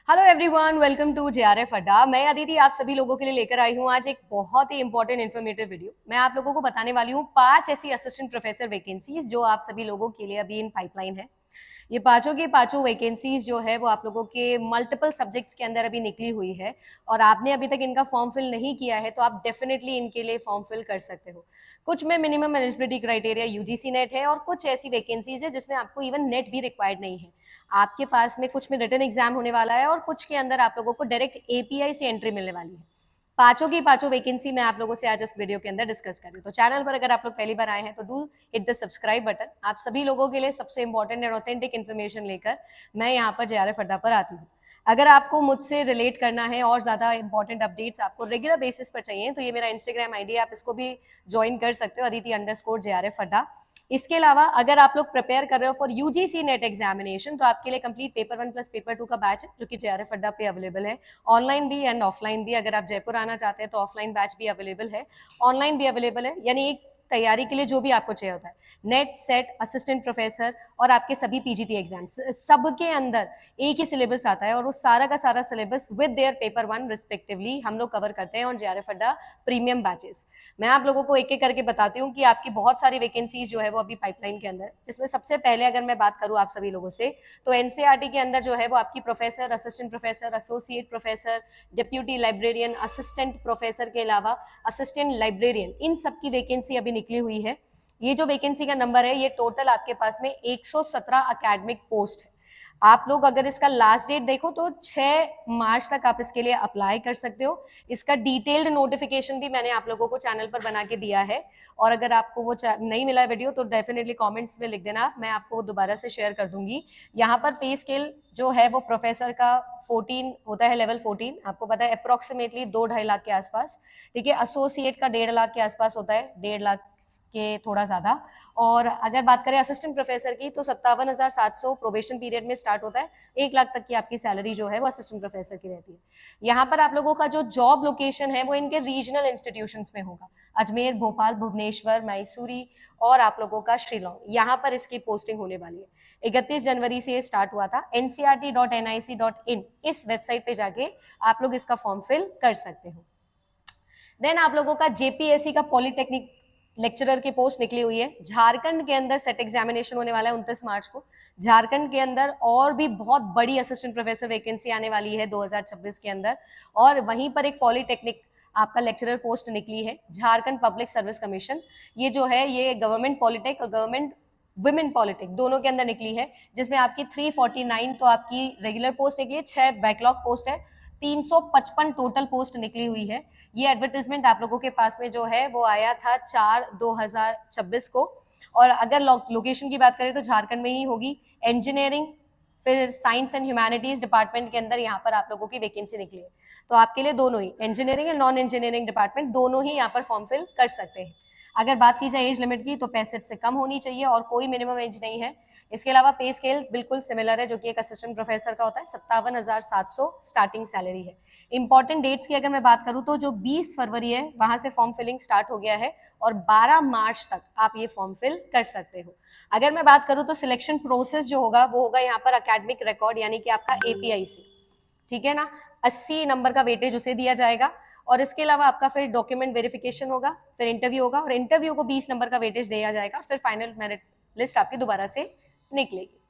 Hello everyone, welcome to JRF Adda. मैं अदिति आप सभी लोगों के लिए लेकर आई हूँ आज एक बहुत ही इंपॉर्टेंट इन्फॉर्मेटिव वीडियो। मैं आप लोगों को बताने वाली हूँ 5 ऐसी असिस्टेंट प्रोफेसर वैकेंसीज जो आप सभी लोगों के लिए अभी इन पाइपलाइन है। ये पांचों की पांचों वैकेंसीज जो है वो आप लोगों के मल्टीपल सब्जेक्ट्स के अंदर अभी निकली हुई है और आपने अभी तक इनका फॉर्म फिल नहीं किया है तो आप डेफिनेटली इनके लिए फॉर्म फिल कर सकते हो। कुछ में minimum eligibility criteria UGC net है और कुछ ऐसी वैकेंसीज है जिसमें आपको इवन नेट भी रिक्वायर्ड नहीं है। आपके पास में कुछ में रिटन एग्जाम होने वाला है और कुछ के अंदर आप लोगों को डायरेक्ट एपीआई से एंट्री मिलने वाली है। पांचों की पांचों वैकेंसी मैं आप लोगों से आज इस वीडियो के अंदर डिस्कस कर रही हूँ। तो चैनल पर अगर आप लोग पहली बार आए हैं तो do hit the subscribe button. आप सभी लोगों के लिए सबसे इंपॉर्टेंट एंड ऑथेंटिक इन्फॉर्मेशन लेकर मैं यहाँ पर जेआरएफ अड्डा पर आती हूँ। अगर आपको मुझसे रिलेट करना है और ज्यादा इंपॉर्टेंट अपडेट्स आपको रेगुलर बेसिस पर चाहिए तो ये मेरा इंस्टाग्राम आईडी है, आप इसको भी ज्वाइन कर सकते हो, अदिति_JRF अड्डा। इसके अलावा अगर आप लोग प्रिपेयर कर रहे हो फॉर यूजीसी नेट एग्जामिनेशन तो आपके लिए कंप्लीट पेपर 1 प्लस पेपर 2 का बैच है जो कि जेआरएफ अड्डा पे अवेलेबल है, ऑनलाइन भी एंड ऑफलाइन भी। अगर आप जयपुर आना चाहते हैं तो ऑफलाइन बैच भी अवेलेबल है, ऑनलाइन भी अवेलेबल है। यानी एक तैयारी के लिए जो भी आपको चाहिए होता है, नेट सेट असिस्टेंट प्रोफेसर और आपके सभी पीजीटी एग्जाम्स, सबके अंदर एक ही सिलेबस आता है और वो सारा का सारा syllabus with their paper 1 respectively हम लोग कवर करते हैं ऑन जेआरएफ अड्डा प्रीमियम बैचेस। मैं आप लोगों को एक एक करके बताती हूँ कि आपकी बहुत सारी वैकेंसीज जो है वो अभी पाइपलाइन के अंदर, जिसमें सबसे पहले अगर मैं बात करूँ आप सभी लोगों से तो एनसीईआरटी के अंदर जो है वो आपकी professor, assistant professor, associate professor, deputy librarian, assistant professor के अलावा असिस्टेंट लाइब्रेरियन, इन सब की वैकेंसी अभी निकली हुई है। ये जो वैकेंसी का नंबर है ये टोटल आपके पास में 117 अकेडमिक पोस्ट है। आप लोग अगर इसका लास्ट डेट देखो तो 6 मार्च तक आप इसके लिए अप्लाई कर सकते हो। इसका डिटेल्ड नोटिफिकेशन भी मैंने आप लोगों को चैनल पर बना के दिया है और अगर आपको वो नहीं मिला वीडियो तो डेफिनेटली कमेंट्स में लिख देना, मैं आपको दोबारा से शेयर कर दूंगी। यहाँ पर पे स्केल जो है वो प्रोफेसर का 14 होता है, लेवल 14 आपको पता है, अप्रोक्सीमेटली 2-2.5 लाख के आसपास। ठीक है, एसोसिएट का 1.5 लाख के आसपास होता है, 1.5 लाख के थोड़ा ज्यादा। और अगर बात करें असिस्टेंट प्रोफेसर की तो 57,700 प्रोबेशन पीरियड में स्टार्ट होता है। 1 लाख तक की आपकी सैलरी जो है वो असिस्टेंट प्रोफेसर की रहती है। यहाँ पर आप लोगों का जो जॉब लोकेशन है वो इनके रीजनल इंस्टीट्यूशंस में होगा, अजमेर, भोपाल, भुवनेश्वर, मैसूरी और आप लोगों का शिलोंग, यहाँ पर इसकी पोस्टिंग होने वाली है। 31 जनवरी से ये स्टार्ट हुआ था। ncrt.nic.in इस वेबसाइट पे जाके आप लोग इसका फॉर्म फिल कर सकते हो। देन आप लोगों का जेपीएससी का पॉलिटेक्निक लेक्चरर की पोस्ट निकली हुई है। झारखंड के अंदर सेट एग्जामिनेशन होने वाला है 29 मार्च को। झारखंड के अंदर और भी बहुत बड़ी असिस्टेंट प्रोफेसर वैकेंसी आने वाली है 2026 के अंदर। और वहीं पर एक पॉलिटेक्निक आपका लेक्चरर पोस्ट निकली है, झारखंड पब्लिक सर्विस कमीशन। ये जो है ये गवर्नमेंट पॉलिटेक और गवर्नमेंट वुमेन पॉलिटिक दोनों के अंदर निकली है, जिसमें आपकी 349 तो आपकी रेगुलर पोस्ट निकली है, 6 बैकलॉग पोस्ट है, 355 टोटल पोस्ट निकली हुई है। ये एडवर्टाइजमेंट आप लोगों के पास में जो है वो आया था 4/2026 को। और अगर लोकेशन की बात करें तो झारखंड में ही होगी। इंजीनियरिंग फिर साइंस एंड ह्यूमैनिटीज डिपार्टमेंट के अंदर यहाँ पर आप लोगों की वैकेंसी निकली है। तो आपके लिए दोनों ही engineering and non engineering department दोनों ही यहाँ पर फॉर्म फिल कर सकते हैं। अगर बात की जाए एज लिमिट की तो 65 से कम होनी चाहिए और कोई मिनिमम एज नहीं है। इसके अलावा पे स्केल बिल्कुल सिमिलर है जो कि एक असिस्टेंट प्रोफेसर का होता है, 57,700 स्टार्टिंग सैलरी है। इंपॉर्टेंट डेट्स की अगर मैं बात करूं तो जो 20 फरवरी है वहां से फॉर्म फिलिंग स्टार्ट हो गया है और 12 मार्च तक आप ये फॉर्म फिल कर सकते हो। अगर मैं बात करूं तो सिलेक्शन प्रोसेस जो होगा वो होगा यहाँ पर अकेडमिक रिकॉर्ड यानी कि आपका एपीआई से, ठीक है ना, 80 नंबर का वेटेज उसे दिया जाएगा। और इसके अलावा आपका फिर डॉक्यूमेंट वेरिफिकेशन होगा, फिर इंटरव्यू होगा और इंटरव्यू को 20 नंबर का वेटेज दिया जाएगा, फिर फाइनल मेरिट लिस्ट आपकी दोबारा से निकलेगी।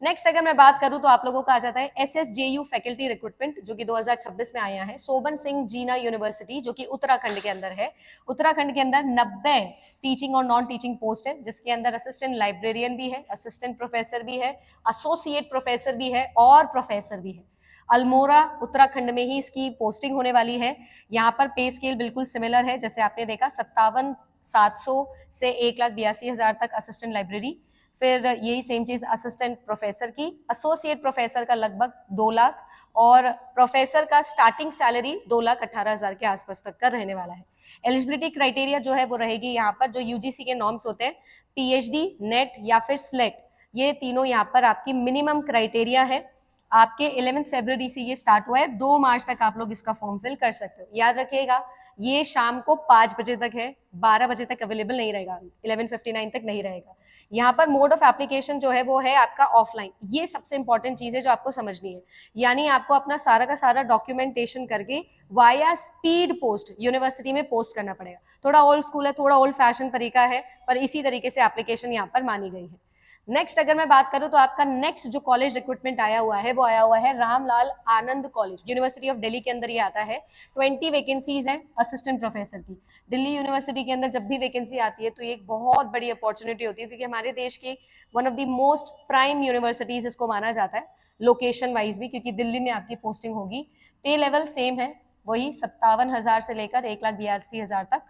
नेक्स्ट अगर मैं बात करूं तो आप लोगों का आ जाता है एसएसजेयू फैकल्टी रिक्रूटमेंट जो कि 2026 में आया है, सोबन सिंह जीना यूनिवर्सिटी जो कि उत्तराखंड के अंदर है। उत्तराखंड के अंदर 90 टीचिंग और नॉन टीचिंग पोस्ट है, जिसके अंदर असिस्टेंट लाइब्रेरियन भी है, असिस्टेंट प्रोफेसर भी है, एसोसिएट प्रोफेसर भी है और प्रोफेसर भी है। अल्मोड़ा उत्तराखंड में ही इसकी पोस्टिंग होने वाली है। यहाँ पर पे स्केल बिल्कुल सिमिलर है, जैसे आपने देखा 57,700 से 1,82,000 तक असिस्टेंट लाइब्रेरी, फिर यही सेम चीज असिस्टेंट प्रोफेसर की, एसोसिएट प्रोफेसर का लगभग 2 लाख और प्रोफेसर का स्टार्टिंग सैलरी 2,18,000 के आसपास तक का रहने वाला है। एलिजिबिलिटी क्राइटेरिया जो है वो रहेगी यहाँ पर जो यूजीसी के नॉर्म्स होते हैं, पीएचडी, नेट या फिर स्लेट, ये तीनों यहाँ पर आपकी मिनिमम क्राइटेरिया है। आपके 11 फरवरी से ये स्टार्ट हुआ है, 2 मार्च तक आप लोग इसका फॉर्म फिल कर सकते हो। याद रखिएगा ये शाम को 5 बजे तक है, 12 बजे तक अवेलेबल नहीं रहेगा, 11:59 तक नहीं रहेगा। यहाँ पर मोड ऑफ एप्लीकेशन जो है वो है आपका ऑफलाइन। ये सबसे इंपॉर्टेंट चीज है जो आपको समझनी है, यानी आपको अपना सारा का सारा डॉक्यूमेंटेशन करके वाया स्पीड पोस्ट यूनिवर्सिटी में पोस्ट करना पड़ेगा। थोड़ा ओल्ड स्कूल है, थोड़ा ओल्ड फैशन तरीका है, पर इसी तरीके से एप्लीकेशन यहाँ पर मानी गई है। नेक्स्ट अगर मैं बात करूं तो आपका नेक्स्ट जो कॉलेज रिक्रूटमेंट आया हुआ है वो आया हुआ है रामलाल आनंद कॉलेज, यूनिवर्सिटी ऑफ दिल्ली के अंदर ये आता है। 20 वैकेंसीज हैं असिस्टेंट प्रोफेसर की। दिल्ली यूनिवर्सिटी के अंदर जब भी वैकेंसी आती है तो ये एक बहुत बड़ी अपॉर्चुनिटी होती है, क्योंकि हमारे देश की one of the most prime universities इसको माना जाता है, लोकेशन वाइज भी, क्योंकि दिल्ली में आपकी पोस्टिंग होगी। पे लेवल सेम है, वही 57,000 से लेकर 1,82,000 तक।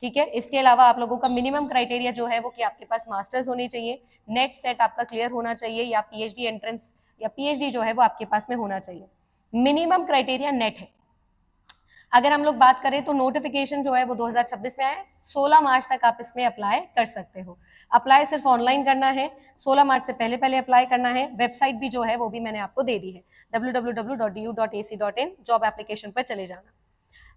ठीक है, इसके अलावा आप लोगों का मिनिमम क्राइटेरिया जो है वो कि आपके पास मास्टर्स होनी चाहिए, नेट सेट आपका क्लियर होना चाहिए, या पीएचडी एंट्रेंस या पीएचडी जो है वो आपके पास में होना चाहिए। मिनिमम क्राइटेरिया नेट है। अगर हम लोग बात करें तो नोटिफिकेशन जो है वो 2026 में आया, 16 मार्च तक आप इसमें अप्लाई कर सकते हो। अप्लाई सिर्फ ऑनलाइन करना है, 16 मार्च से पहले पहले अप्लाई करना है। वेबसाइट भी जो है वो भी मैंने आपको दे दी है, www.du.ac.in, जॉब एप्लीकेशन पर चले जाना।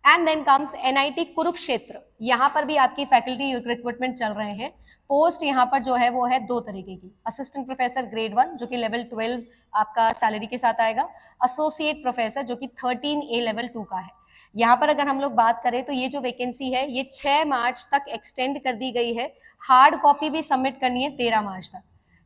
And then comes NIT Kurukshetra, यहाँ पर भी आपकी फैकल्टी रिक्रूटमेंट चल रहे हैं। पोस्ट यहाँ पर जो है वो है दो तरीके की, असिस्टेंट प्रोफेसर ग्रेड 1 जो कि लेवल 12 आपका सैलरी के साथ आएगा, एसोसिएट प्रोफेसर जो कि 13A लेवल 2 का है। यहाँ पर अगर हम लोग बात करें तो ये जो वैकेंसी है ये 6 मार्च तक एक्सटेंड कर दी गई है। हार्ड कॉपी भी सबमिट करनी है 13 मार्च तक,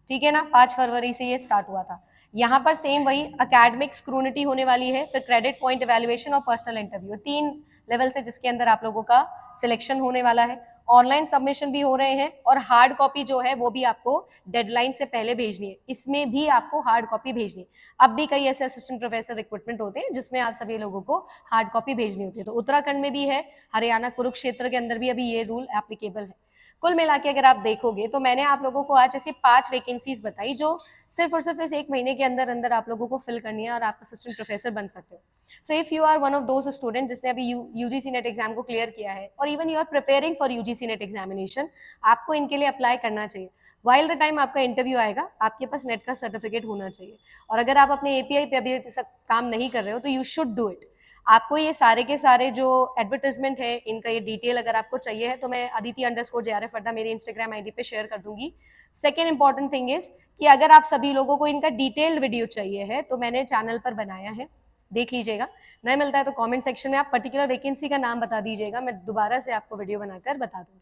ठीक है ना, 5 फरवरी से ये स्टार्ट हुआ था। यहाँ पर सेम वही अकेडमिक स्क्रूनिटी होने वाली है, फिर क्रेडिट पॉइंट इवैल्यूएशन और पर्सनल इंटरव्यू, 3 लेवल से जिसके अंदर आप लोगों का सिलेक्शन होने वाला है। ऑनलाइन सबमिशन भी हो रहे हैं और हार्ड कॉपी जो है वो भी आपको डेडलाइन से पहले भेजनी है, इसमें भी आपको हार्ड कॉपी भेजनी है। अब भी कई ऐसे असिस्टेंट प्रोफेसर रिक्रूटमेंट होते हैं जिसमें आप सभी लोगों को हार्ड कॉपी भेजनी होती है, तो उत्तराखंड में भी है, हरियाणा कुरुक्षेत्र के अंदर भी अभी ये रूल एप्लीकेबल है। कुल मिला के अगर आप देखोगे तो मैंने आप लोगों को आज ऐसी 5 वैकेंसीज बताई जो सिर्फ और सिर्फ इस 1 महीने के अंदर अंदर आप लोगों को फिल करनी है और आप असिस्टेंट प्रोफेसर बन सकते हो। So if you are one of those student जिसने अभी यूजीसी नेट एग्जाम को क्लियर किया है और even you are preparing for UGC NET examination, आपको इनके लिए अप्लाई करना चाहिए। वाइल द टाइम आपका इंटरव्यू आएगा आपके पास नेट का सर्टिफिकेट होना चाहिए, और अगर आप अपने एपीआई पे अभी तक काम नहीं कर रहे हो तो यू शुड डू इट। आपको ये सारे के सारे जो एडवर्टाइजमेंट है इनका ये डिटेल अगर आपको चाहिए है तो मैं aditi_JRF अड्डा मेरी इंस्टाग्राम आईडी पे शेयर कर दूंगी। सेकेंड इंपॉर्टेंट थिंग इज कि अगर आप सभी लोगों को इनका डिटेल्ड वीडियो चाहिए है तो मैंने चैनल पर बनाया है, देख लीजिएगा। नहीं मिलता है तो कमेंट सेक्शन में आप पर्टिकुलर वैकेंसी का नाम बता दीजिएगा, मैं दोबारा से आपको वीडियो बनाकर बता दूंगी।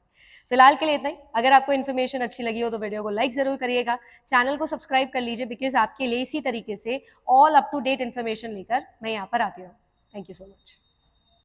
फिलहाल के लिए इतना ही। अगर आपको इन्फॉर्मेशन अच्छी लगी हो तो वीडियो को लाइक जरूर करिएगा, चैनल को सब्सक्राइब कर लीजिए, बिकॉज आपके लिए इसी तरीके से all up to date information लेकर मैं यहाँ पर आती हूँ। Thank you so much.